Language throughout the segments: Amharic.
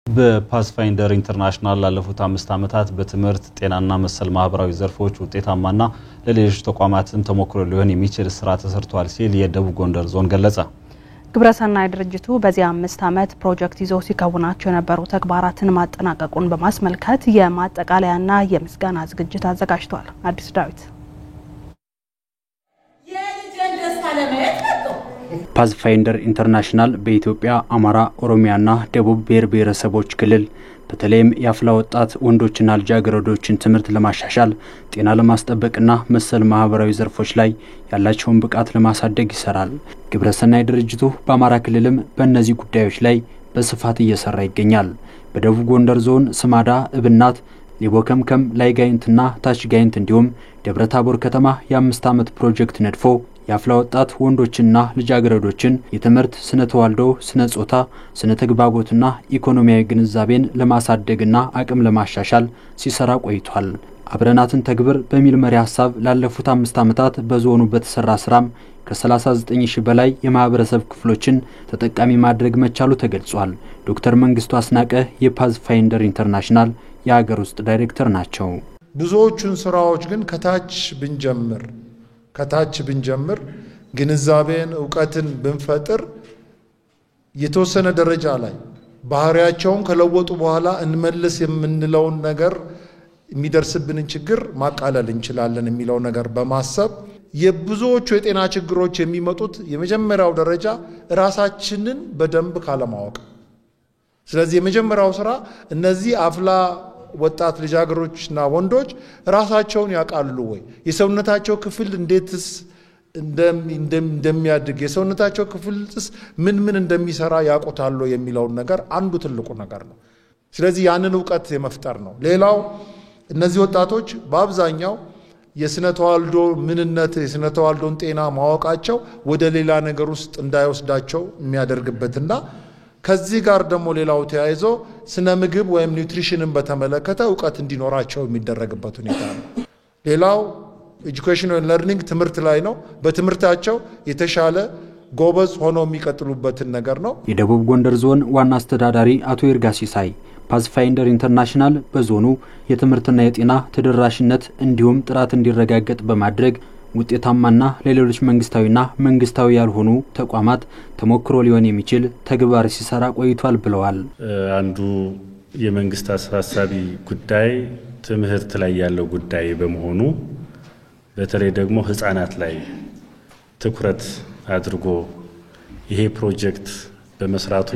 በፓስፋይንደር ኢንተርናሽናል ላለፉት 5 ዓመታት በትምህርት ጤናና መሰል ማህበራዊ ዘርፎች ውጤታማና ለሌሎች ተቋማትም ተሞክሮ ሊሆን የሚችል ስራ ተሰርቷል ሲል የደቡብ ጎንደር ዞን ገለጸ። ግብረሰናይ ድርጅቱ በዚህ 5 ዓመት ፕሮጀክት ይዞ ሲከውናቸው የነበሩ ተግባራትን ማጠናቀቁን በማስመልከት የማጠቃለያና የምስጋና ዝግጅት አዘጋጅቷል። አዲስ ዳዊት ፓስፋይንደር ኢንተርናሽናል በኢትዮጵያ አማራ፣ ኦሮሚያና ደቡብ ብሔረሰቦች ክልል በተለይም የአፍላ ወጣት ወንዶችና ልጃገረዶችን ትምህርት ለማሻሻል ጤና ለማስጠበቅና መሰል ማህበራዊ ዘርፎች ላይ ያላቸውን ብቃት ለማሳደግ ይሰራል። ግብረሰናይ ድርጅቱ በአማራ ክልልም በእነዚህ ጉዳዮች ላይ በስፋት እየሰራ ይገኛል። በደቡብ ጎንደር ዞን ስማዳ፣ እብናት፣ ሊቦከምከም፣ ላይጋይንትና ታችጋይንት እንዲሁም ደብረታቦር ከተማ የ5 ዓመት ፕሮጀክት ነድፎ የአፍላ ወጣት ወንዶችና ልጃገረዶችን የትምህርት ስነ ተዋልዶ፣ ስነ ጾታ፣ ስነ ተግባቦትና ኢኮኖሚያዊ ግንዛቤን ለማሳደግና አቅም ለማሻሻል ሲሰራ ቆይቷል። አብረናትን ተግብር በሚል መሪ ሐሳብ ላለፉት 5 ዓመታት በዞኑ በተሰራ ስራም ከ39000 በላይ የማህበረሰብ ክፍሎችን ተጠቃሚ ማድረግ መቻሉ ተገልጿል። ዶክተር መንግስቱ አስናቀ የፓስፋይንደር ኢንተርናሽናል የሀገር ውስጥ ዳይሬክተር ናቸው። ብዙዎቹን ስራዎች ግን ከታች ብንጀምር ግንዛቤን ዕውቀትን ብንፈጥር የተወሰነ ደረጃ ላይ ባህሪያቸውን ከለወጡ በኋላ እንመልስ የምንለውን ነገር የሚደርስብንን ችግር ማቃለል እንችላለን የሚለው ነገር በማሰብ የብዙዎቹ የጤና ችግሮች የሚመጡት የመጀመሪያው ደረጃ ራሳችንን በደንብ ካለማወቅ። ስለዚህ የመጀመሪያው ስራ እነዚህ አፍላ ወጣት ልጃገረዶችና ወንዶች ራሳቸውን ያቃሉ ወይ፣ የሰውነታቸው ክፍል እንዴትስ እንደሚያድግ፣ የሰውነታቸው ክፍልስ ምን እንደሚሰራ ያውቁታል የሚለው ነገር አንዱ ትልቁ ነገር ነው። ስለዚህ ያንን ዕውቀት የመፍጠር ነው። ሌላው እነዚህ ወጣቶች በአብዛኛው የስነ ተዋልዶ ምንነት፣ የስነ ተዋልዶን ጤና ማወቃቸው ወደ ሌላ ነገር ውስጥ እንዳይወስዳቸው የሚያደርግበትና ከዚህ ጋር ደግሞ ሌላው ተያይዞ ስነ ምግብ ወይም ኒውትሪሽንን በተመለከተ ዕውቀት እንዲኖራቸው የሚደረግበት ሁኔታ ነው። ሌላው ኤጁኬሽን ኤንድ ለርኒንግ ትምህርት ላይ ነው። በትምህርታቸው የተሻለ ጎበዝ ሆኖ የሚቀጥሉበትን ነገር ነው። የደቡብ ጎንደር ዞን ዋና አስተዳዳሪ አቶ ይርጋ ሲሳይ ፓስፋይንደር ኢንተርናሽናል በዞኑ የትምህርትና የጤና ተደራሽነት እንዲሁም ጥራት እንዲረጋገጥ በማድረግ ውጤታማና ለሌሎች መንግስታዊና መንግስታዊ ያልሆኑ ተቋማት ተሞክሮ ሊሆን የሚችል ተግባር ሲሰራ ቆይቷል ብለዋል። አንዱ የመንግስት አሳሳቢ ጉዳይ ትምህርት ላይ ያለው ጉዳይ በመሆኑ በተለይ ደግሞ ህፃናት ላይ ትኩረት አድርጎ ይሄ ፕሮጀክት በመስራቱ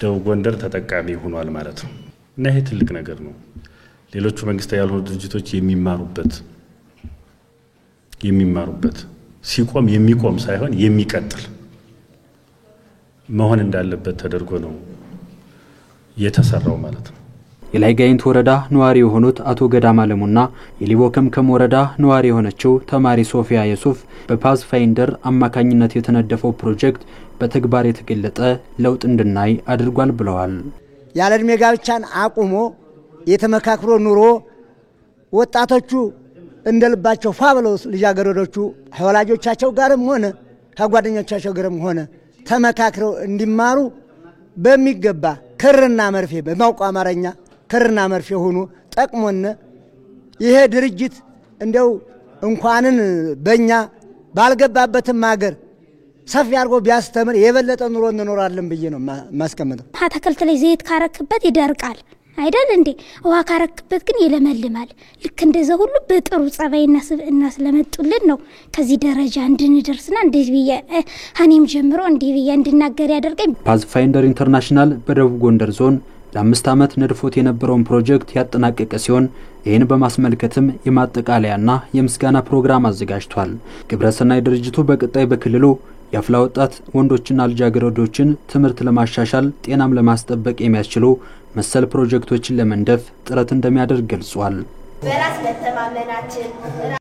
ደቡብ ጎንደር ተጠቃሚ ሆኗል ማለት ነው እና ይሄ ትልቅ ነገር ነው። ሌሎቹ መንግስታዊ ያልሆኑ ድርጅቶች የሚማሩበት ሲቆም የሚቆም ሳይሆን የሚቀጥል መሆን እንዳለበት ተደርጎ ነው የተሰራው ማለት ነው። የላይጋይንት ወረዳ ነዋሪ የሆኑት አቶ ገዳማ ለሙና የሊቦከምከም ወረዳ ነዋሪ የሆነችው ተማሪ ሶፊያ የሱፍ በፓስፋይንደር አማካኝነት የተነደፈው ፕሮጀክት በተግባር የተገለጠ ለውጥ እንድናይ አድርጓል ብለዋል። ያለ ዕድሜ ጋብቻን አቁሞ የተመካክሮ ኑሮ ወጣቶቹ እንደልባቸው ፋብለው ልጃገረዶቹ ወላጆቻቸው ጋርም ሆነ ከጓደኞቻቸው ጋርም ሆነ ተመካክረው እንዲማሩ በሚገባ ክርና መርፌ በማውቀው አማርኛ ክርና መርፌ ሆኖ ጠቅሞነ ይሄ ድርጅት እንደው እንኳንን በእኛ ባልገባበትም ሀገር ሰፊ አድርጎ ቢያስተምር የበለጠ ኑሮ እንኖራለን ብዬ ነው ማስቀመጠው። አትክልት ላይ ዘይት ካረክበት ይደርቃል አይደል እንዴ? ውሃ ካረክበት ግን ይለመልማል። ልክ እንደዛ ሁሉ በጥሩ ጸባይና ስብዕና ስለመጡልን ነው ከዚህ ደረጃ እንድንደርስና እንደዚህ ብዬ እኔም ጀምሮ እንዲህ ብዬ እንድናገር ያደርገኝ። ፓስፋይንደር ኢንተርናሽናል በደቡብ ጎንደር ዞን ለ5 ዓመት ነድፎት የነበረውን ፕሮጀክት ያጠናቀቀ ሲሆን ይህን በማስመልከትም የማጠቃለያና የምስጋና ፕሮግራም አዘጋጅቷል። ግብረሰናይ ድርጅቱ በቀጣይ በክልሉ የአፍላ ወጣት ወንዶችና ልጃገረዶችን ትምህርት ለማሻሻል ጤናም ለማስጠበቅ የሚያስችሉ መሰል ፕሮጀክቶችን ለመንደፍ ጥረት እንደሚያደርግ ገልጿል። በራስ መተማመናችን